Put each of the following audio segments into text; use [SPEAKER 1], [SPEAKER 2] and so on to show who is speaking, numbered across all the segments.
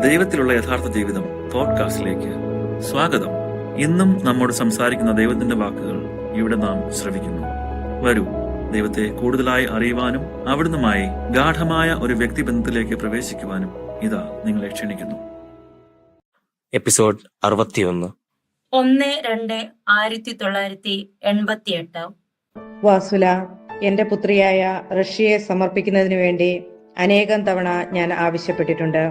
[SPEAKER 1] ദൈവത്തിലുള്ള യഥാർത്ഥ ജീവിതം പോഡ്കാസ്റ്റിലേക്ക് സ്വാഗതം. ഇന്നും നമ്മോട് സംസാരിക്കുന്ന ദൈവത്തിന്റെ വാക്കുകൾ ഇവിടെ നാം ശ്രവിക്കുന്നു. വരൂ, ദൈവത്തെ കൂടുതലായി അറിയുവാനും അവിടുന്നുമായി ഗാഠമായ ഒരു വ്യക്തിബന്ധത്തിലേക്ക് പ്രവേശിക്കുവാനും ഇതാ നിങ്ങളെ ക്ഷണിക്കുന്നു.
[SPEAKER 2] എപ്പിസോഡ് 61.
[SPEAKER 3] 1-2-1988.
[SPEAKER 4] വാസുല, എന്റെ പുത്രിയായ ഋഷിയെ സമർപ്പിക്കുന്നതിനു വേണ്ടി അനേകം തവണ ഞാൻ ആവശ്യപ്പെട്ടിട്ടുണ്ട്.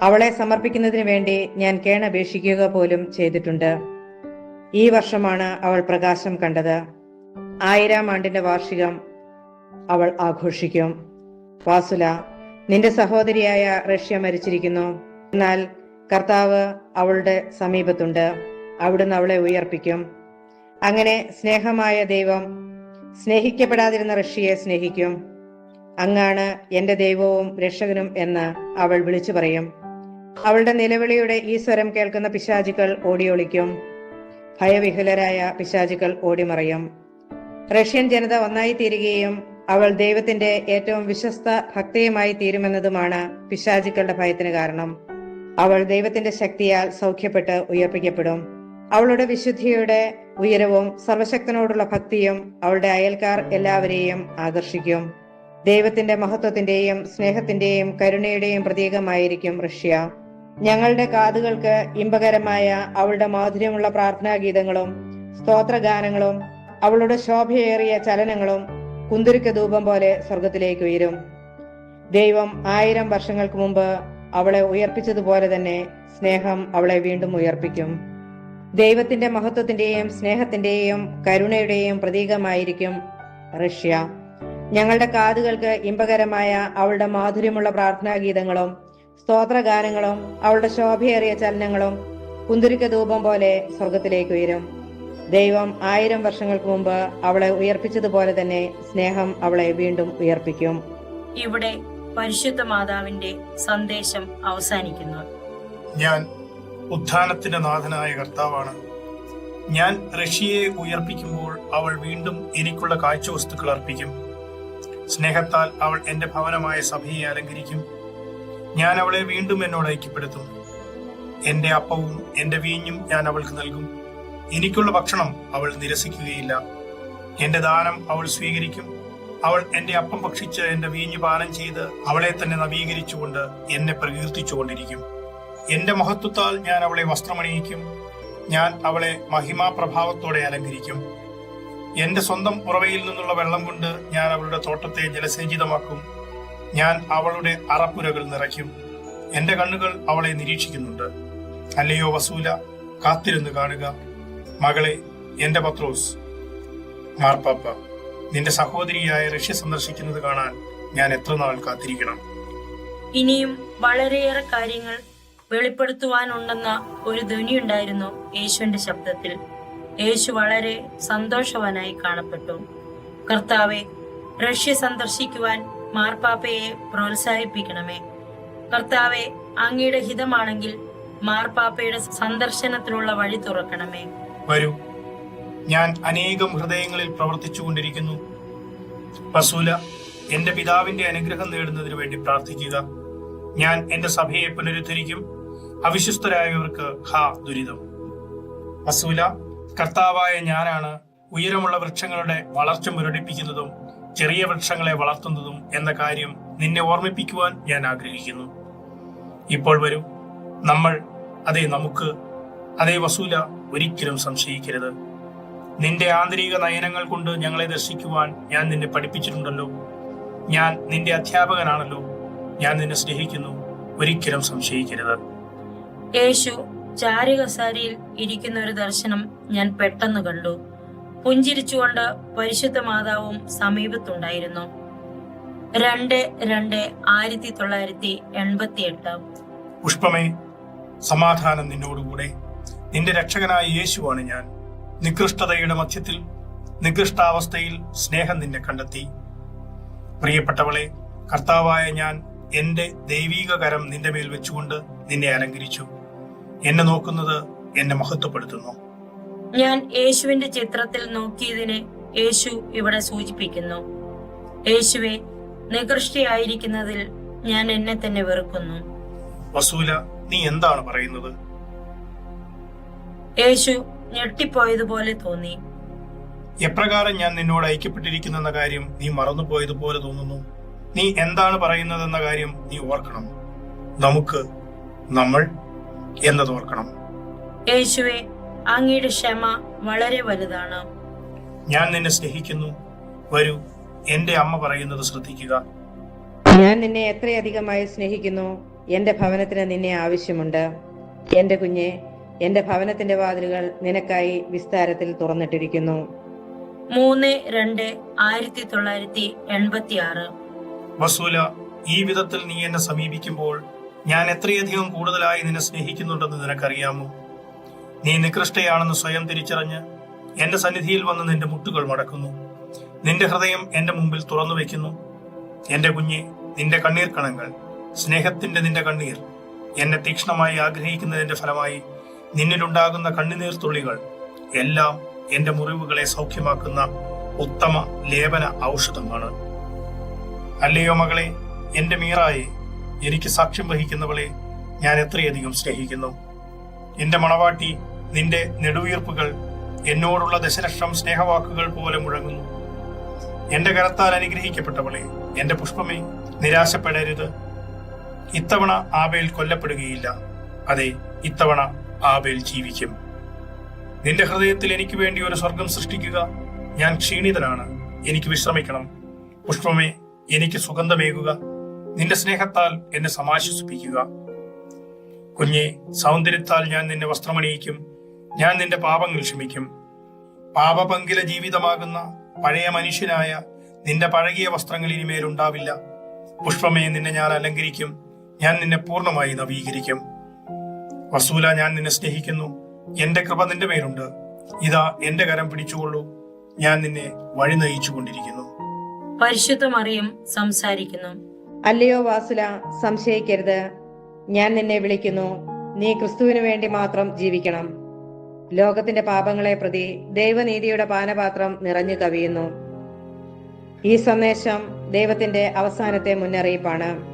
[SPEAKER 4] അവളെ സമർപ്പിക്കുന്നതിന് വേണ്ടി ഞാൻ കേണപേക്ഷിക്കുക പോലും ചെയ്തിട്ടുണ്ട്. ഈ വർഷമാണ് അവൾ പ്രകാശം കണ്ടത്. 1000-ാം ആണ്ടിന്റെ വാർഷികം അവൾ ആഘോഷിക്കും. വാസുല, നിന്റെ സഹോദരിയായ റഷ്യ മരിച്ചിരിക്കുന്നു. എന്നാൽ കർത്താവ് അവളുടെ സമീപത്തുണ്ട്. അവിടുന്ന് അവളെ ഉയർപ്പിക്കും. അങ്ങനെ സ്നേഹമായ ദൈവം സ്നേഹിക്കപ്പെടാതിരുന്ന റഷ്യയെ സ്നേഹിക്കും. അങ്ങാണ് എന്റെ ദൈവവും രക്ഷകനും എന്ന് അവൾ വിളിച്ചു പറയും. അവളുടെ നിലവിളിയുടെ ഈ സ്വരം കേൾക്കുന്ന പിശാചുക്കൾ ഓടിയൊളിക്കും. ഭയവിഹുലരായ പിശാചുക്കൾ ഓടിമറയും. റഷ്യൻ ജനത ഒന്നായി തീരുകയും അവൾ ദൈവത്തിന്റെ ഏറ്റവും വിശ്വസ്ത ഭക്തയുമായി തീരുമെന്നതുമാണ് പിശാചുക്കളുടെ ഭയത്തിന് കാരണം. അവൾ ദൈവത്തിന്റെ ശക്തിയാൽ സൗഖ്യപ്പെട്ട് ഉയർപ്പിക്കപ്പെടും. അവളുടെ വിശുദ്ധിയുടെ ഉയരവും സർവശക്തനോടുള്ള ഭക്തിയും അവളുടെ അയൽക്കാർ എല്ലാവരെയും ആകർഷിക്കും. ദൈവത്തിന്റെ മഹത്വത്തിന്റെയും സ്നേഹത്തിന്റെയും കരുണയുടെയും പ്രതീകമായിരിക്കും റഷ്യ. ഞങ്ങളുടെ കാതുകൾക്ക് ഇമ്പകരമായ അവളുടെ മാധുര്യമുള്ള പ്രാർത്ഥനാഗീതങ്ങളും സ്തോത്രഗാനങ്ങളും അവളുടെ ശോഭയേറിയ ചലനങ്ങളും കുന്തുരുക്ക ധൂപം പോലെ സ്വർഗത്തിലേക്ക് ഉയരും. ദൈവം 1000 വർഷങ്ങൾക്ക് മുമ്പ് അവളെ ഉയർപ്പിച്ചതുപോലെ തന്നെ സ്നേഹം അവളെ വീണ്ടും ഉയർപ്പിക്കും. ദൈവത്തിന്റെ മഹത്വത്തിന്റെയും സ്നേഹത്തിന്റെയും കരുണയുടെയും പ്രതീകമായിരിക്കും റഷ്യ. ഞങ്ങളുടെ കാതുകൾക്ക് ഇമ്പകരമായ അവളുടെ മാധുര്യമുള്ള പ്രാർത്ഥനാഗീതങ്ങളും സ്തോത്രഗാനങ്ങളും അവളുടെ ശോഭയേറിയ ചലനങ്ങളും കുന്തുരുക്ക ധൂപം പോലെ സ്വർഗത്തിലേക്ക് ഉയരും. ദൈവം 1000 വർഷങ്ങൾക്ക് മുമ്പ് അവളെ ഉയർപ്പിച്ചതുപോലെ തന്നെ സ്നേഹം അവളെ വീണ്ടും ഉയർപ്പിക്കും.
[SPEAKER 3] ഇവിടെ പരിശുദ്ധ മാതാവിന്റെ സന്ദേശം അവസാനിക്കുന്നു.
[SPEAKER 5] ഞാൻ ഉത്ഥാനത്തിന്റെ നാഥനായ കർത്താവാണ്. ഞാൻ റഷ്യയെ ഉയർപ്പിക്കുമ്പോൾ അവൾ വീണ്ടും എനിക്കുള്ള കാഴ്ചവസ്തുക്കൾ അർപ്പിക്കും. സ്നേഹത്താൽ അവൾ എന്റെ ഭവനമായ സഭയെ അലങ്കരിക്കും. ഞാൻ അവളെ വീണ്ടും എന്നോട് ഐക്യപ്പെടുത്തും. എന്റെ അപ്പവും എന്റെ വീഞ്ഞും ഞാൻ അവൾക്ക് നൽകും. എനിക്കുള്ള ഭക്ഷണം അവൾ നിരസിക്കുകയില്ല. എന്റെ ദാനം അവൾ സ്വീകരിക്കും. അവൾ എന്റെ അപ്പം ഭക്ഷിച്ച് എന്റെ വീഞ്ഞു പാനം ചെയ്ത് അവളെ തന്നെ നവീകരിച്ചുകൊണ്ട് എന്നെ പ്രകീർത്തിച്ചുകൊണ്ടിരിക്കും. എന്റെ മഹത്വത്താൽ ഞാൻ അവളെ വസ്ത്രമണിയിക്കും. ഞാൻ അവളെ മഹിമാപ്രഭാവത്തോടെ അലങ്കരിക്കും. എന്റെ സ്വന്തം ഉറവയിൽ നിന്നുള്ള വെള്ളം കൊണ്ട് ഞാൻ അവളുടെ തോട്ടത്തെ ജലസേചിതമാക്കും. ഞാൻ അവളുടെ അറപ്പുരകൾ നിറയ്ക്കും. എന്റെ കണ്ണുകൾ അവളെ നിരീക്ഷിക്കുന്നുണ്ട്. അല്ലയോ വസൂല, കാത്തിരുന്ന് കാണുക. മകളെ, എന്റെ പത്രോസ്, മാർപ്പാപ്പ, നിന്റെ സഹോദരിയായ റഷ്യ സന്ദർശിക്കുന്നത് കാണാൻ ഞാൻ എത്ര നാൾ കാത്തിരിക്കണം.
[SPEAKER 3] ഇനിയും വളരെയേറെ കാര്യങ്ങൾ വെളിപ്പെടുത്തുവാനുണ്ടെന്ന ഒരു ധ്വനിയുണ്ടായിരുന്നു യേശുവിന്റെ ശബ്ദത്തിൽ. യേശു വളരെ സന്തോഷവാനായി കാണപ്പെട്ടു. കർത്താവെ, റഷ്യ സന്ദർശിക്കുവാൻ മാർപ്പാപ്പയെ പ്രോത്സാഹിപ്പിക്കണമേ. കർത്താവെ, അങ്ങയുടെ ഹിതമാണെങ്കിൽ മാർപ്പാപ്പയുടെ സന്ദർശനത്തിനുള്ള വഴി തുറക്കണമേ.
[SPEAKER 5] വരൂ, ഞാൻ അനേകം ഹൃദയങ്ങളിൽ പ്രവർത്തിച്ചുകൊണ്ടിരിക്കുന്നു. വസൂല, എന്റെ പിതാവിന്റെ അനുഗ്രഹം നേടുന്നതിന് വേണ്ടി പ്രാർത്ഥിക്കുക. ഞാൻ എന്റെ സഭയെ പുനരുദ്ധരിക്കും. അവിശ്വസ്തരായവർക്ക് ഹാ ദുരിതം. വസൂല, കർത്താവായ ഞാനാണ് ഉയരമുള്ള വൃക്ഷങ്ങളുടെ വളർച്ച മുരടിപ്പിക്കുന്നതും ചെറിയ വൃക്ഷങ്ങളെ വളർത്തുന്നതും എന്ന കാര്യം നിന്നെ ഓർമ്മിപ്പിക്കുവാൻ ഞാൻ ആഗ്രഹിക്കുന്നു. ഇപ്പോൾ വരൂ, നമ്മൾ, നമുക്ക്, വസൂല, ഒരിക്കലും സംശയിക്കരുത്. നിന്റെ ആന്തരിക നയനങ്ങൾ കൊണ്ട് ഞങ്ങളെ ദർശിക്കുവാൻ ഞാൻ നിന്നെ പഠിപ്പിച്ചിട്ടുണ്ടല്ലോ. ഞാൻ നിന്റെ അധ്യാപകനാണല്ലോ. ഞാൻ നിന്നെ സ്നേഹിക്കുന്നു. ഒരിക്കലും സംശയിക്കരുത്.
[SPEAKER 3] യേശു ചാരുകസാരിയിൽ ഇരിക്കുന്ന ഒരു ദർശനം ഞാൻ പെട്ടെന്ന് കണ്ടു. പുഞ്ചിരിച്ചുകൊണ്ട് പരിശുദ്ധ മാതാവും സമീപത്തുണ്ടായിരുന്നു. 2-2-1988.
[SPEAKER 5] പുഷ്പമേ, സമാധാനം നിന്നോടുകൂടെ. നിന്റെ രക്ഷകനായ യേശുവാണ് ഞാൻ. നികൃഷ്ടതയുടെ മധ്യത്തിൽ, നികൃഷ്ടാവസ്ഥയിൽ സ്നേഹം നിന്നെ കണ്ടെത്തി. പ്രിയപ്പെട്ടവളെ, കർത്താവായ ഞാൻ എന്റെ ദൈവീക കരം നിന്റെ മേൽ വെച്ചുകൊണ്ട് നിന്നെ അലങ്കരിച്ചു. എന്നെ നോക്കുന്നത് എന്നെ മഹത്വപ്പെടുത്തുന്നു.
[SPEAKER 3] ഞാൻ യേശുവിന്റെ ചിത്രത്തിൽ നോക്കിയതിനെ യേശു ഇവിടെ സൂചിപ്പിക്കുന്നു. യേശുവെ, നികൃഷ്ടിയായിരിക്കുന്നതിൽ ഞാൻ എന്നെ തന്നെ വെറുക്കുന്നു.
[SPEAKER 5] വസൂല, നീ എന്താണ് പറയുന്നത്?
[SPEAKER 3] യേശു ഞെട്ടിപ്പോയതുപോലെ തോന്നി.
[SPEAKER 5] എപ്രകാരം ഞാൻ നിന്നോട് ഐക്യപ്പെട്ടിരിക്കുന്നെന്ന കാര്യം നീ മറന്നുപോയതുപോലെ തോന്നുന്നു. നീ എന്താണ് പറയുന്നതെന്ന കാര്യം നീ ഓർക്കണം. നമുക്ക്, നമ്മൾ എന്നത് ഓർക്കണം.
[SPEAKER 3] യേശുവേ, അങ്ങയുടെ ക്ഷമ വളരെ വലുതാണ്.
[SPEAKER 5] ഞാൻ നിന്നെ സ്നേഹിക്കുന്നു. വരൂ, എന്റെ അമ്മ പറയുന്നത് ശ്രദ്ധിക്കുക.
[SPEAKER 4] ഞാൻ നിന്നെ എത്രയധികമായി സ്നേഹിക്കുന്നു. എന്റെ ഭവനത്തിന് നിന്നെ ആവശ്യമുണ്ട്. എന്റെ കുഞ്ഞെ, എന്റെ ഭവനത്തിന്റെ വാതിലുകൾ നിനക്കായി വിസ്താരത്തിൽ തുറന്നിട്ടിരിക്കുന്നു.
[SPEAKER 3] 3-2-1986.
[SPEAKER 5] വസൂല, ഈ വിധത്തിൽ നീ എന്നെ സമീപിക്കുമ്പോൾ ഞാൻ എത്രയധികം കൂടുതലായി നിന്നെ സ്നേഹിക്കുന്നുണ്ടെന്ന് നിനക്കറിയാമോ? നീ നികൃഷ്ടയാണെന്ന് സ്വയം തിരിച്ചറിഞ്ഞ് എന്റെ സന്നിധിയിൽ വന്ന് നിന്റെ മുട്ടുകൾ മടക്കുന്നു. നിന്റെ ഹൃദയം എന്റെ മുമ്പിൽ തുറന്നു വെക്കുന്നു. എന്റെ കുഞ്ഞെ, നിന്റെ കണ്ണീർ കണങ്ങൾ, സ്നേഹത്തിന്റെ നിന്റെ കണ്ണീർ, എന്നെ തീക്ഷ്ണമായി ആഗ്രഹിക്കുന്നതിന്റെ ഫലമായി നിന്നിലുണ്ടാകുന്ന കണ്ണുനീർ തുള്ളികൾ എല്ലാം എന്റെ മുറിവുകളെ സൗഖ്യമാക്കുന്ന ഉത്തമ ലേപന ഔഷധമാണ്. അല്ലയോ മകളെ, എന്റെ മീറായെ, എനിക്ക് സാക്ഷ്യം വഹിക്കുന്നവളെ ഞാൻ എത്രയധികം സ്നേഹിക്കുന്നു. എന്റെ മണവാട്ടി, നിന്റെ നെടുവീർപ്പുകൾ എന്നോടുള്ള ദശലക്ഷം സ്നേഹവാക്കുകൾ പോലെ മുഴങ്ങുന്നു. എന്റെ കരത്താൽ അനുഗ്രഹിക്കപ്പെട്ടവളെ, എന്റെ പുഷ്പമേ, നിരാശപ്പെടരുത്. ഇത്തവണ ആബേൽ കൊല്ലപ്പെടുകയില്ല. അതെ, ഇത്തവണ ആബേൽ ജീവിക്കും. നിന്റെ ഹൃദയത്തിൽ എനിക്ക് വേണ്ടി ഒരു സ്വർഗം സൃഷ്ടിക്കുക. ഞാൻ ക്ഷീണിതനാണ്, എനിക്ക് വിശ്രമിക്കണം. പുഷ്പമേ, എനിക്ക് സുഗന്ധമേകുക. നിന്റെ സ്നേഹത്താൽ എന്നെ സമാശ്വസിപ്പിക്കുക. കുഞ്ഞെ, സൗന്ദര്യത്താൽ ഞാൻ നിന്നെ വസ്ത്രമണിയിക്കും. ഞാൻ നിന്റെ പാപങ്ങൾ ക്ഷമിക്കും. പാപപങ്കില ജീവിതമാകുന്ന പഴയ മനുഷ്യനായ നിന്റെ പഴകിയ വസ്ത്രങ്ങൾ ഇനിമേലുണ്ടാവില്ല. പുഷ്പമേ, നിന്നെ ഞാൻ അലങ്കരിക്കും. ഞാൻ നിന്നെ പൂർണ്ണമായി നവീകരിക്കും. വസൂല, ഞാൻ നിന്നെ സ്നേഹിക്കുന്നു. എന്റെ കൃപ നിന്റെ മേലുണ്ട്. ഇതാ, എന്റെ കരം പിടിച്ചുകൊള്ളൂ. ഞാൻ നിന്നെ വഴി നയിച്ചുകൊണ്ടിരിക്കുന്നു.
[SPEAKER 3] പരിശുദ്ധ മറിയം സംസാരിക്കുന്നു.
[SPEAKER 4] അല്ലയോ വാസുല, സംശയിക്കരുത്. ഞാൻ നിന്നെ വിളിക്കുന്നു. നീ ക്രിസ്തുവിനു വേണ്ടി മാത്രം ജീവിക്കണം. ലോകത്തിന്റെ പാപങ്ങളെ പ്രതി ദൈവനീതിയുടെ പാനപാത്രം നിറഞ്ഞു കവിയുന്നു. ഈ സന്ദേശം ദൈവത്തിന്റെ അവസാനത്തെ മുന്നറിയിപ്പാണ്.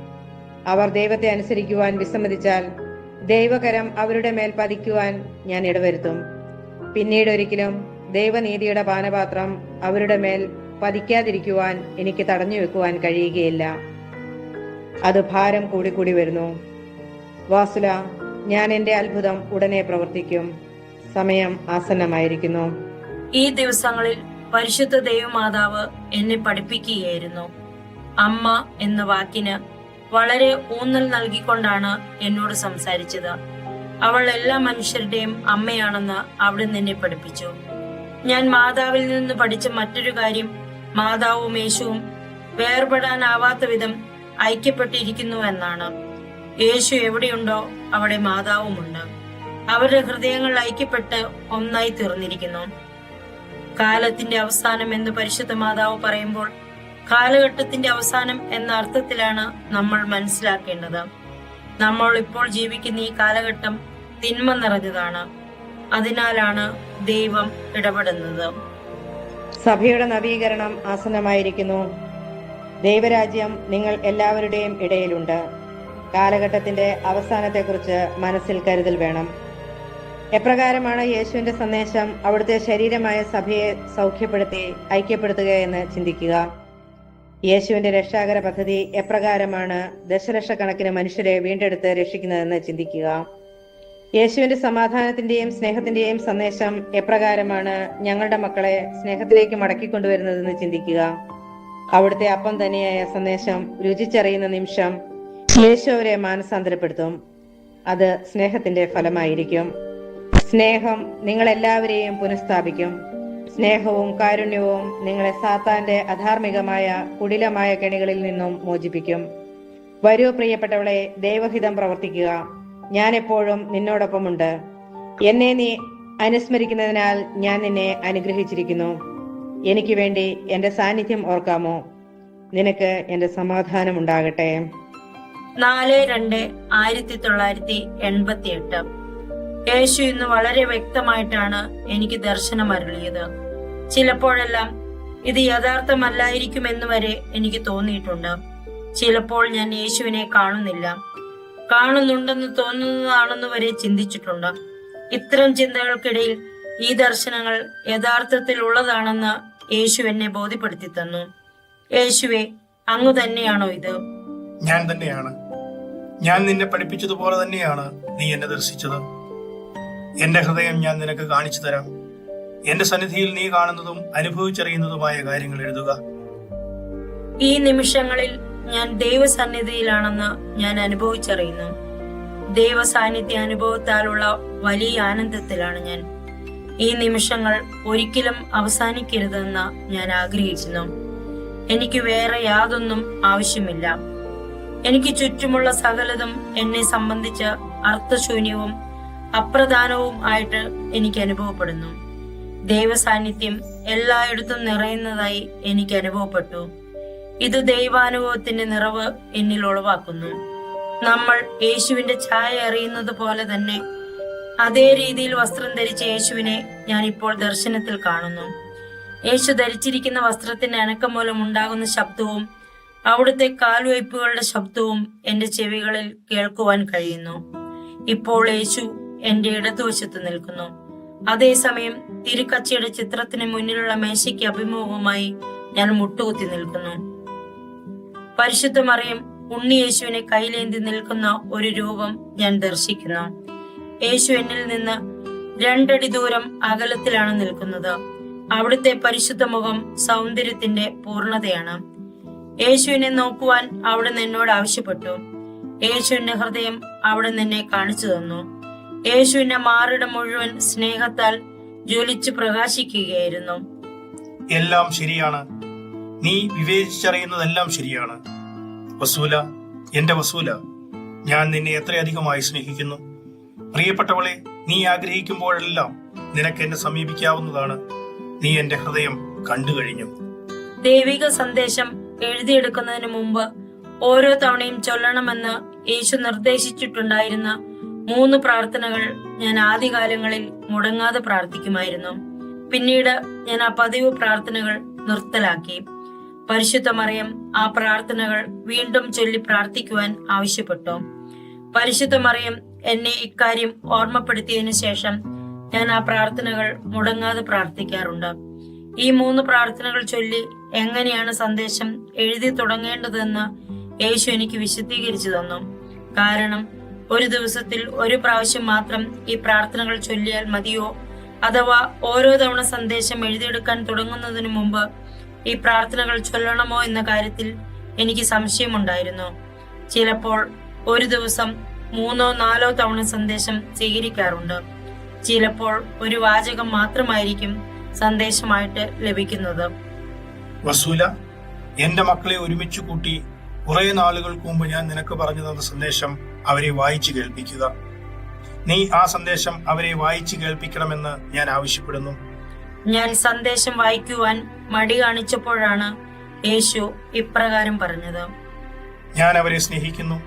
[SPEAKER 4] അവർ ദൈവത്തെ അനുസരിക്കുവാൻ വിസമ്മതിച്ചാൽ ദൈവകരം അവരുടെ മേൽ പതിക്കുവാൻ ഞാൻ ഇടവരുത്തും. പിന്നീട് ഒരിക്കലും ദൈവനീതിയുടെ പാനപാത്രം അവരുടെ മേൽ പതിക്കാതിരിക്കുവാൻ എനിക്ക് തടഞ്ഞു വെക്കുവാൻ കഴിയുകയില്ല. അത് ഭാരം കൂടിക്കൂടി വരുന്നു. വാസുല, ഞാൻ എന്റെ അത്ഭുതം ഉടനെ പ്രവർത്തിക്കും. സമയം ആസന്നമായിരിക്കുന്നു.
[SPEAKER 3] ഈ ദിവസങ്ങളിൽ പരിശുദ്ധ ദൈവമാതാവ് എന്നെ പഠിപ്പിക്കുകയായിരുന്നു. അമ്മ എന്ന വാക്കിന് വളരെ ഊന്നൽ നൽകിക്കൊണ്ടാണ് എന്നോട് സംസാരിച്ചത്. അവൾ എല്ലാ മനുഷ്യരുടെയും അമ്മയാണെന്ന് അവിടുന്ന് എന്നെ പഠിപ്പിച്ചു. ഞാൻ മാതാവിൽ നിന്ന് പഠിച്ച മറ്റൊരു കാര്യം മാതാവും യേശുവും വേർപെടാനാവാത്ത വിധം ഐക്യപ്പെട്ടിരിക്കുന്നു എന്നാണ്. യേശു എവിടെയുണ്ടോ അവിടെ മാതാവുമുണ്ട്. അവരുടെ ഹൃദയങ്ങൾ ഐക്യപ്പെട്ട് ഒന്നായി തീർന്നിരിക്കുന്നു. കാലത്തിന്റെ അവസാനം എന്ന് പരിശുദ്ധ മാതാവ് പറയുമ്പോൾ കാലഘട്ടത്തിന്റെ അവസാനം എന്ന അർത്ഥത്തിലാണ് നമ്മൾ മനസ്സിലാക്കേണ്ടത്. നമ്മൾ ഇപ്പോൾ ജീവിക്കുന്ന ഈ കാലഘട്ടം തിന്മ നിറഞ്ഞതാണ്. അതിനാലാണ് ദൈവം ഇടപെടുന്നത്.
[SPEAKER 4] സഭയുടെ നവീകരണം ആസന്നമായിരിക്കുന്നു. ദൈവരാജ്യം നിങ്ങൾ എല്ലാവരുടെയും ഇടയിലുണ്ട്. കാലഘട്ടത്തിന്റെ അവസാനത്തെക്കുറിച്ച് മനസ്സിൽ കരുതൽ വേണം. എപ്രകാരമാണ് യേശുവിന്റെ സന്ദേശം അവിടുത്തെ ശരീരമായ സഭയെ സൗഖ്യപ്പെടുത്തി ഐക്യപ്പെടുത്തുക എന്ന് ചിന്തിക്കുക. യേശുവിന്റെ രക്ഷാകര പദ്ധതി എപ്രകാരമാണ് ദശലക്ഷക്കണക്കിന് മനുഷ്യരെ വീണ്ടെടുത്ത് രക്ഷിക്കുന്നതെന്ന് ചിന്തിക്കുക. യേശുവിന്റെ സമാധാനത്തിന്റെയും സ്നേഹത്തിന്റെയും സന്ദേശം എപ്രകാരമാണ് ഞങ്ങളുടെ മക്കളെ സ്നേഹത്തിലേക്ക് മടക്കിക്കൊണ്ടുവരുന്നതെന്ന് ചിന്തിക്കുക. അവിടുത്തെ അപ്പം തന്നെയായ സന്ദേശം രുചിച്ചറിയുന്ന നിമിഷം യേശു അവരെ മാനസാന്തരപ്പെടുത്തും. അത് സ്നേഹത്തിന്റെ ഫലമായിരിക്കും. സ്നേഹം നിങ്ങളെല്ലാവരെയും പുനഃസ്ഥാപിക്കും. സ്നേഹവും കാരുണ്യവും നിങ്ങളെ സാത്താന്റെ അധാർമികമായ കുടിലമായ കെണികളിൽ നിന്നും മോചിപ്പിക്കും. വരൂ പ്രിയപ്പെട്ടവളെ, ദൈവഹിതം പ്രവർത്തിക്കുക. ഞാൻ എപ്പോഴും നിന്നോടൊപ്പമുണ്ട്. എന്നെ നീ അനുസ്മരിക്കുന്നതിനാൽ ഞാൻ നിന്നെ അനുഗ്രഹിച്ചിരിക്കുന്നു. എനിക്ക് വേണ്ടി എന്റെ സാന്നിധ്യം ഓർക്കാമോ? നിനക്ക് എന്റെ സമാധാനം ഉണ്ടാകട്ടെ.
[SPEAKER 3] 4-2-1988. യേശു ഇന്ന് വളരെ വ്യക്തമായിട്ടാണ് എനിക്ക് ദർശനം അരുളിയത്. ചിലപ്പോഴെല്ലാം ഇത് യഥാർത്ഥമല്ലായിരിക്കുമെന്ന് വരെ എനിക്ക് തോന്നിയിട്ടുണ്ട്. ചിലപ്പോൾ ഞാൻ യേശുവിനെ കാണുന്നില്ല. കാണുന്നുണ്ടെന്ന് തോന്നുന്നതാണെന്ന് വരെ ചിന്തിച്ചിട്ടുണ്ട്. ഇത്തരം ചിന്തകൾക്കിടയിൽ ഈ ദർശനങ്ങൾ യഥാർത്ഥത്തിൽ ഉള്ളതാണെന്ന് യേശു എന്നെ ബോധ്യപ്പെടുത്തി തന്നു. യേശുവെ, അങ്ങ് തന്നെയാണോ ഇത്?
[SPEAKER 5] ഞാൻ തന്നെയാണ്. ഞാൻ നിന്നെ പഠിപ്പിച്ചതുപോലെ തന്നെയാണ് നീ എന്നെ ദർശിച്ചത്. എന്റെ ഹൃദയം ഞാൻ നിനക്ക് കാണിച്ചു തരാം. എന്റെ സന്നിധിയിൽ നീ കാണുന്നതും അനുഭവിച്ചറിയുന്നതുമായ കാര്യങ്ങൾ എഴുതുക.
[SPEAKER 3] ഈ നിമിഷങ്ങളിൽ ഞാൻ ദൈവസന്നിധിയിലാണെന്ന് ഞാൻ അനുഭവിച്ചറിയുന്നു. ദൈവ സാന്നിധ്യ അനുഭവത്താലുള്ള വലിയ ആനന്ദത്തിലാണ് ഞാൻ. ഈ നിമിഷങ്ങൾ ഒരിക്കലും അവസാനിക്കരുതെന്ന് ഞാൻ ആഗ്രഹിക്കുന്നു. എനിക്ക് വേറെ യാതൊന്നും ആവശ്യമില്ല. എനിക്ക് ചുറ്റുമുള്ള സകലതും എന്നെ സംബന്ധിച്ച് അർത്ഥശൂന്യവും അപ്രധാനവും ആയിട്ട് എനിക്ക് അനുഭവപ്പെടുന്നു. ദൈവ സാന്നിധ്യം എല്ലായിടത്തും നിറയുന്നതായി എനിക്ക് അനുഭവപ്പെട്ടു. ഇത് ദൈവാനുഭവത്തിന്റെ നിറവ് എന്നിൽ ഉളവാക്കുന്നു. നമ്മൾ യേശുവിന്റെ ഛായ അറിയുന്നത് പോലെ തന്നെ അതേ രീതിയിൽ വസ്ത്രം ധരിച്ച യേശുവിനെ ഞാൻ ഇപ്പോൾ ദർശനത്തിൽ കാണുന്നു. യേശു ധരിച്ചിരിക്കുന്ന വസ്ത്രത്തിന്റെ അനക്കം മൂലം ഉണ്ടാകുന്ന ശബ്ദവും അവിടുത്തെ കാൽവയ്പ്പുകളുടെ ശബ്ദവും എന്റെ ചെവികളിൽ കേൾക്കുവാൻ കഴിയുന്നു. ഇപ്പോൾ യേശു എന്റെ ഇടതുവശത്ത് നിൽക്കുന്നു. അതേസമയം തിരുക്കച്ചിയുടെ ചിത്രത്തിന് മുന്നിലുള്ള മേശയ്ക്ക് അഭിമുഖമായി ഞാൻ മുട്ടുകുത്തി നിൽക്കുന്നു. പരിശുദ്ധ മറിയം ഉണ്ണി യേശുവിനെ കൈലേന്തി നിൽക്കുന്ന ഒരു രൂപം ഞാൻ ദർശിക്കുന്നു. യേശു എന്നിൽ നിന്ന് 2 അടി ദൂരം അകലത്തിലാണ് നിൽക്കുന്നത്. അവിടുത്തെ പരിശുദ്ധ മുഖം സൗന്ദര്യത്തിന്റെ പൂർണ്ണതയാണ്. യേശുവിനെ നോക്കുവാൻ അവിടുന്ന് എന്നോട് ആവശ്യപ്പെട്ടു. യേശുവിന്റെ ഹൃദയം അവിടുന്ന് എന്നെ കാണിച്ചു തന്നു. യേശുവിന്റെ മാറിടം മുഴുവൻ സ്നേഹത്താൽ ജ്വലിച്ചു പ്രകാശിക്കുകയായിരുന്നു.
[SPEAKER 5] എല്ലാം ശരിയാണ്. നീ വിവേചിച്ചറിയുന്നതെല്ലാം ശരിയാണ്. വസൂല, എന്റെ വസൂല, ഞാൻ നിന്നെ എത്രയധികമായി സ്നേഹിക്കുന്നു. പ്രിയപ്പെട്ടവളെ, നീ ആഗ്രഹിക്കുമ്പോഴെല്ലാം നിനക്ക് എന്നെ സമീപിക്കാവുന്നതാണ്. നീ എന്റെ ഹൃദയം കണ്ടു കഴിഞ്ഞു.
[SPEAKER 3] ദൈവിക സന്ദേശം എഴുതിയെടുക്കുന്നതിന് മുമ്പ് ഓരോ തവണയും ചൊല്ലണമെന്ന് യേശു നിർദ്ദേശിച്ചിട്ടുണ്ടായിരുന്ന 3 പ്രാർത്ഥനകൾ ഞാൻ ആദ്യകാലങ്ങളിൽ മുടങ്ങാതെ പ്രാർത്ഥിക്കുമായിരുന്നു. പിന്നീട് ഞാൻ ആ പതിവ് പ്രാർത്ഥനകൾ നിർത്തലാക്കി. പരിശുദ്ധ മറിയം ആ പ്രാർത്ഥനകൾ വീണ്ടും ചൊല്ലി പ്രാർത്ഥിക്കുവാൻ ആവശ്യപ്പെട്ടു. പരിശുദ്ധ മറിയം എന്നെ ഇക്കാര്യം ഓർമ്മപ്പെടുത്തിയതിനു ശേഷം ഞാൻ ആ പ്രാർത്ഥനകൾ മുടങ്ങാതെ പ്രാർത്ഥിക്കാറുണ്ട്. ഈ 3 പ്രാർത്ഥനകൾ ചൊല്ലി എങ്ങനെയാണ് സന്ദേശം എഴുതി തുടങ്ങേണ്ടതെന്ന് യേശു എനിക്ക് വിശദീകരിച്ചു തന്നു. കാരണം ഒരു ദിവസത്തിൽ ഒരു പ്രാവശ്യം മാത്രം ഈ പ്രാർത്ഥനകൾ ചൊല്ലിയാൽ മതിയോ, അഥവാ ഓരോ തവണ സന്ദേശം എഴുതിയെടുക്കാൻ തുടങ്ങുന്നതിന് മുമ്പ് ഈ പ്രാർത്ഥനകൾ ചൊല്ലണമോ എന്ന കാര്യത്തിൽ എനിക്ക് സംശയമുണ്ടായിരുന്നു. ചിലപ്പോൾ ഒരു ദിവസം 3-4 തവണ സന്ദേശം സ്വീകരിക്കാറുണ്ട്. ചിലപ്പോൾ ഒരു വാചകം മാത്രമായിരിക്കും സന്ദേശമായിട്ട് ലഭിക്കുന്നത്.
[SPEAKER 5] വസൂല, എന്റെ മക്കളെ ഒരുമിച്ച് കൂട്ടി കുറെ നാളുകൾക്ക് മുമ്പ് ഞാൻ നിനക്ക് പറഞ്ഞു തന്ന സന്ദേശം അവരെ വായിച്ചു കേൾപ്പിക്കുക. നീ ആ സന്ദേശം അവരെ വായിച്ചു കേൾപ്പിക്കണമെന്ന് ഞാൻ ആവശ്യപ്പെടുന്നു.
[SPEAKER 3] ഞാൻ സന്ദേശം വായിക്കുവാൻ മടി കാണിച്ചപ്പോഴാണ് യേശു ഇപ്രകാരം പറഞ്ഞത്:
[SPEAKER 5] ഞാൻ അവരെ സ്നേഹിക്കുന്നു.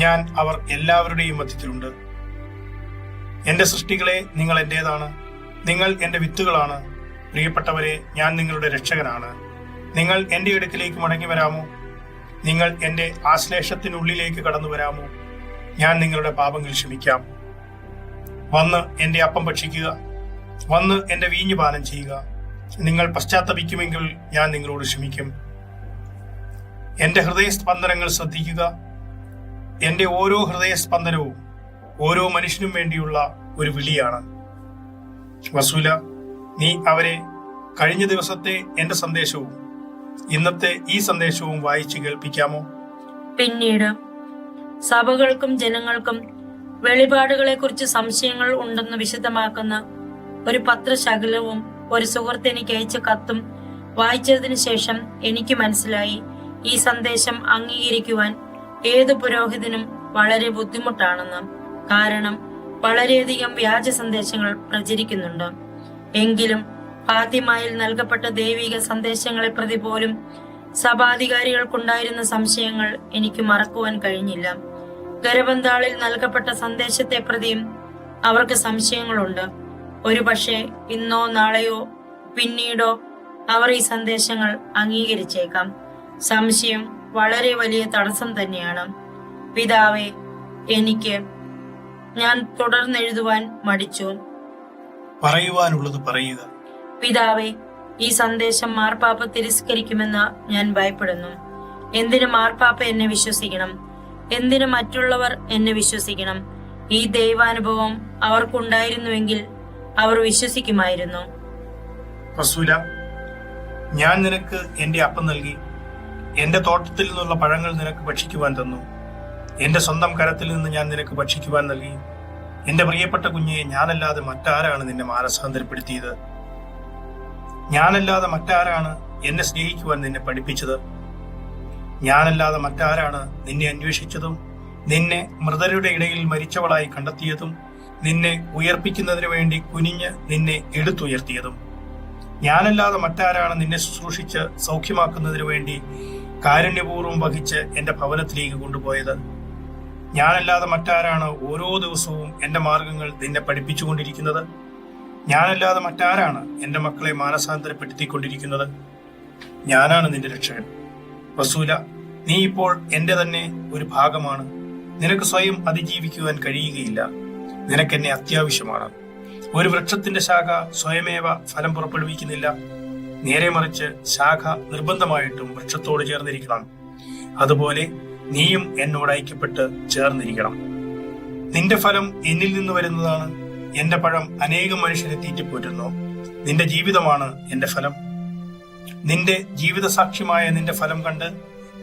[SPEAKER 5] ഞാൻ അവർ എല്ലാവരുടെയും മധ്യത്തിലുണ്ട്. എന്റെ സൃഷ്ടികളെ, നിങ്ങൾ എന്റേതാണ്. നിങ്ങൾ എന്റെ വിത്തുകളാണ്. പ്രിയപ്പെട്ടവരെ, ഞാൻ നിങ്ങളുടെ രക്ഷകനാണ്. നിങ്ങൾ എന്റെ അടുക്കിലേക്ക് മടങ്ങി വരാമോ? നിങ്ങൾ എന്റെ ആശ്ലേഷത്തിനുള്ളിലേക്ക് കടന്നു വരാമോ? ഞാൻ നിങ്ങളുടെ പാപങ്ങൾ ക്ഷമിക്കാം. വന്ന് എന്റെ അപ്പം ഭക്ഷിക്കുക. വന്ന് എന്റെ വീഞ്ഞു പാനം ചെയ്യുക. നിങ്ങൾ പശ്ചാത്തപിക്കുമെങ്കിൽ ഞാൻ നിങ്ങളോട് ക്ഷമിക്കും. എന്റെ ഹൃദയസ്പന്ദനങ്ങൾ ശ്രദ്ധിക്കുക. എന്റെ ഓരോ ഹൃദയസ്പന്ദനവും ഓരോ മനുഷ്യനും വേണ്ടിയുള്ള ഒരു വിളിയാണ്. വസൂല, നീ അവരെ കഴിഞ്ഞ ദിവസത്തെ എന്റെ സന്ദേശവും ഇന്നത്തെ ഈ സന്ദേശവും വായിച്ചു കേൾപ്പിക്കാമോ?
[SPEAKER 3] പിന്നീട് സഭകൾക്കും ജനങ്ങൾക്കും വെളിപാടുകളെ കുറിച്ച് സംശയങ്ങൾ ഉണ്ടെന്ന് വിശദമാക്കുന്ന ഒരു പത്രശകലവും ഒരു സുഹൃത്ത് എനിക്ക് അയച്ച കത്തും വായിച്ചതിനു ശേഷം എനിക്ക് മനസ്സിലായി, ഈ സന്ദേശം അംഗീകരിക്കുവാൻ ഏതു പുരോഹിതനും വളരെ ബുദ്ധിമുട്ടാണെന്ന്. കാരണം വളരെയധികം വ്യാജ സന്ദേശങ്ങൾ പ്രചരിക്കുന്നുണ്ട്. എങ്കിലും ഫാത്തിമയിൽ നൽകപ്പെട്ട ദൈവിക സന്ദേശങ്ങളെ പ്രതി പോലും സഭാധികാരികൾക്കുണ്ടായിരുന്ന സംശയങ്ങൾ എനിക്ക് മറക്കുവാൻ കഴിഞ്ഞില്ല. ഗരബന്താളിൽ നൽകപ്പെട്ട സന്ദേശത്തെ പ്രതിയും അവർക്ക് സംശയങ്ങളുണ്ട്. ഒരുപക്ഷെ ഇന്നോ നാളെയോ പിന്നീടോ അവർ ഈ സന്ദേശങ്ങൾ അംഗീകരിച്ചേക്കാം. സംശയം വളരെ വലിയ തടസ്സം തന്നെയാണ്. പിതാവേ, ഞാൻ തുടർന്നെഴുതുവാൻ മടിച്ചു.
[SPEAKER 5] പറയുവാനുള്ളത് പറയുക.
[SPEAKER 3] പിതാവേ, ഈ സന്ദേശം മാർപ്പാപ്പ തിരസ്കരിക്കുമെന്ന് ഞാൻ ഭയപ്പെടുന്നു. എന്തിന് മാർപ്പാപ്പ എന്നെ വിശ്വസിക്കണം? എന്തിന് മറ്റുള്ളവർ എന്നെ വിശ്വസിക്കണം? ഈ ദൈവാനുഭവം അവർക്കുണ്ടായിരുന്നുവെങ്കിൽ അവർ വിശ്വസിക്കുമായിരുന്നു.
[SPEAKER 5] റസൂല, ഞാൻ നിനക്ക് എന്റെ അപ്പം നൽകി. എന്റെ തോട്ടത്തിൽ നിന്നുള്ള പഴങ്ങൾ നിനക്ക് ഭക്ഷിക്കുവാൻ തന്നു. എന്റെ സ്വന്തം കരത്തിൽ നിന്ന് ഞാൻ നിനക്ക് ഭക്ഷിക്കുവാൻ നൽകി. എന്റെ പ്രിയപ്പെട്ട കുഞ്ഞെ, ഞാനല്ലാതെ മറ്റാരാണ് നിന്നെ മാനസാന്തരപ്പെടുത്തിയത്? ഞാനല്ലാതെ മറ്റാരാണ് എന്നെ സ്നേഹിക്കുവാൻ നിന്നെ പഠിപ്പിച്ചത്? ഞാനല്ലാതെ മറ്റാരാണ് നിന്നെ അന്വേഷിച്ചതും നിന്നെ മൃതരുടെ ഇടയിൽ മരിച്ചവളായി കണ്ടെത്തിയതും നിന്നെ ഉയർപ്പിക്കുന്നതിനു വേണ്ടി കുനിഞ്ഞ് നിന്നെ എടുത്തുയർത്തിയതും? ഞാനല്ലാതെ മറ്റാരാണ് നിന്നെ ശുശ്രൂഷിച്ച് സൗഖ്യമാക്കുന്നതിനു വേണ്ടി കാരുണ്യപൂർവ്വം വഹിച്ച് എന്റെ ഭവനത്തിലേക്ക് കൊണ്ടുപോയത്? ഞാനല്ലാതെ മറ്റാരാണ് ഓരോ ദിവസവും എന്റെ മാർഗങ്ങൾ നിന്നെ പഠിപ്പിച്ചുകൊണ്ടിരിക്കുന്നത്? ഞാനല്ലാതെ മറ്റാരാണ് എന്റെ മക്കളെ മാനസാന്തരപ്പെടുത്തിക്കൊണ്ടിരിക്കുന്നത്? ഞാനാണ് നിന്റെ രക്ഷകൻ. റസൂല, നീ ഇപ്പോൾ എന്റെ തന്നെ ഒരു ഭാഗമാണ്. നിനക്ക് സ്വയം അതിജീവിക്കുവാൻ കഴിയുകയില്ല. നിനക്കെന്നെ അത്യാവശ്യമാണ്. ഒരു വൃക്ഷത്തിന്റെ ശാഖ സ്വയമേവ ഫലം പുറപ്പെടുവിക്കുന്നില്ല. നേരെ മറിച്ച് ശാഖ നിർബന്ധമായിട്ടും വൃക്ഷത്തോട് ചേർന്നിരിക്കണം. അതുപോലെ നീയും എന്നോട് ഐക്യപ്പെട്ട് ചേർന്നിരിക്കണം. നിന്റെ ഫലം എന്നിൽ നിന്ന് വരുന്നതാണ്. എന്റെ പഴം അനേകം മനുഷ്യരെ തീറ്റിപ്പോറ്റുന്നു. നിന്റെ ജീവിതമാണ് എന്റെ ഫലം. നിന്റെ ജീവിത സാക്ഷ്യമായ നിന്റെ ഫലം കണ്ട്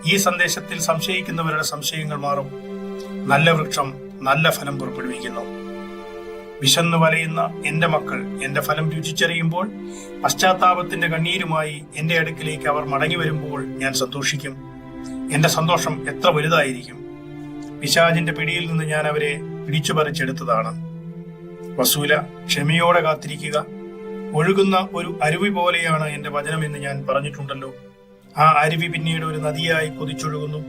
[SPEAKER 5] ഈ സന്ദേശത്തിൽ സംശയിക്കുന്നവരുടെ സംശയങ്ങൾ മാറും. നല്ല വൃക്ഷം നല്ല ഫലം പുറപ്പെടുവിക്കുന്നു. വിശന്നു വലയുന്ന എന്റെ മക്കൾ എന്റെ ഫലം രുചിച്ചറിയുമ്പോൾ പശ്ചാത്താപത്തിന്റെ കണ്ണീരുമായി എന്റെ അടുക്കിലേക്ക് അവർ മടങ്ങി വരുമ്പോൾ ഞാൻ സന്തോഷിക്കും. എന്റെ സന്തോഷം എത്ര വലുതായിരിക്കും! പിശാചിന്റെ പിടിയിൽ നിന്ന് ഞാൻ അവരെ പിടിച്ചു പറിച്ചെടുത്തതാണ്. റസൂല, ക്ഷമയോടെ കാത്തിരിക്കുക. ഒഴുകുന്ന ഒരു അരുവി പോലെയാണ് എന്റെ വചനമെന്ന് ഞാൻ പറഞ്ഞിട്ടുണ്ടല്ലോ. ആ അരുവി പിന്നീട് ഒരു നദിയായി കുതിച്ചൊഴുകുന്നു.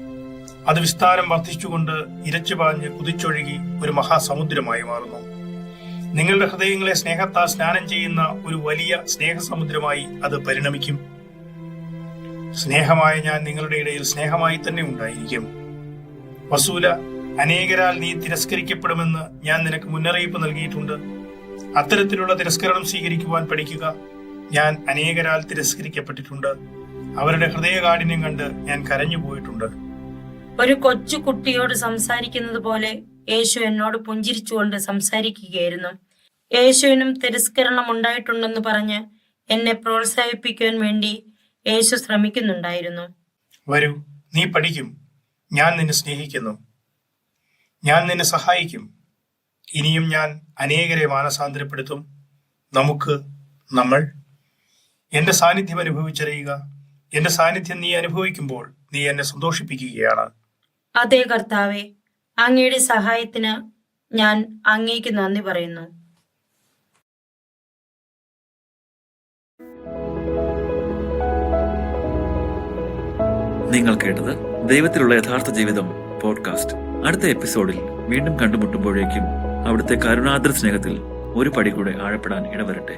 [SPEAKER 5] അത് വിസ്താരം വർദ്ധിച്ചുകൊണ്ട് ഇരച്ചു പാഞ്ഞ് കുതിച്ചൊഴുകി ഒരു മഹാസമുദ്രമായി മാറുന്നു. നിങ്ങളുടെ ഹൃദയങ്ങളെ സ്നേഹത്താൽ സ്നാനം ചെയ്യുന്ന ഒരു വലിയ സ്നേഹസമുദ്രമായി അത് പരിണമിക്കും. സ്നേഹമായ ഞാൻ നിങ്ങളുടെ ഇടയിൽ സ്നേഹമായി തന്നെ ഉണ്ടായിരിക്കും. റസൂല, അനേകരാൽ നീ തിരസ്കരിക്കപ്പെടുമെന്ന് ഞാൻ നിനക്ക് മുന്നറിയിപ്പ് നൽകിയിട്ടുണ്ട്. അത്തരത്തിലുള്ള തിരസ്കരണം സ്വീകരിക്കുവാൻ പഠിക്കുക. ഞാൻ അനേകരാൽ തിരസ്കരിക്കപ്പെട്ടിട്ടുണ്ട്. അവരുടെ ഹൃദയകാഠിന്യം കണ്ട് ഞാൻ കരഞ്ഞു പോയിട്ടുണ്ട്.
[SPEAKER 3] ഒരു കൊച്ചു കുട്ടിയോട് സംസാരിക്കുന്നത് പോലെ യേശു എന്നോട് പുഞ്ചിരിച്ചുകൊണ്ട് സംസാരിക്കുകയായിരുന്നു. യേശുവിനും തിരസ്കരണം ഉണ്ടായിട്ടുണ്ടെന്ന് പറഞ്ഞ് എന്നെ പ്രോത്സാഹിപ്പിക്കുവാൻ വേണ്ടി യേശു ശ്രമിക്കുന്നുണ്ടായിരുന്നു.
[SPEAKER 5] വരൂ, നീ പഠിക്കും. ഞാൻ നിന്നെ സ്നേഹിക്കുന്നു. ഞാൻ നിന്നെ സഹായിക്കും. ഇനിയും ഞാൻ അനേകരെ മാനസാന്തരപ്പെടുത്തും. നമ്മൾ എന്റെ സാന്നിധ്യം അനുഭവിച്ചറിയുക. എന്റെ സാന്നിധ്യം നീ അനുഭവിക്കുമ്പോൾ നീ എന്നെ സന്തോഷിപ്പിക്കുകയാണ്.
[SPEAKER 3] അതേ കർത്താവേ, അങ്ങയുടെ സഹായത്തിന് ഞാൻ അങ്ങേക്ക് നന്ദി പറയുന്നു.
[SPEAKER 1] നിങ്ങൾ കേട്ടത് ദൈവത്തിലുള്ള യഥാർത്ഥ ജീവിതം പോഡ്കാസ്റ്റ്. അടുത്ത എപ്പിസോഡിൽ വീണ്ടും കണ്ടുമുട്ടുമ്പോഴേക്കും അവിടുത്തെ കരുണാദ്ര സ്നേഹത്തിൽ ഒരു പടി കൂടെ ആഴപ്പെടാൻ ഇടവരട്ടെ.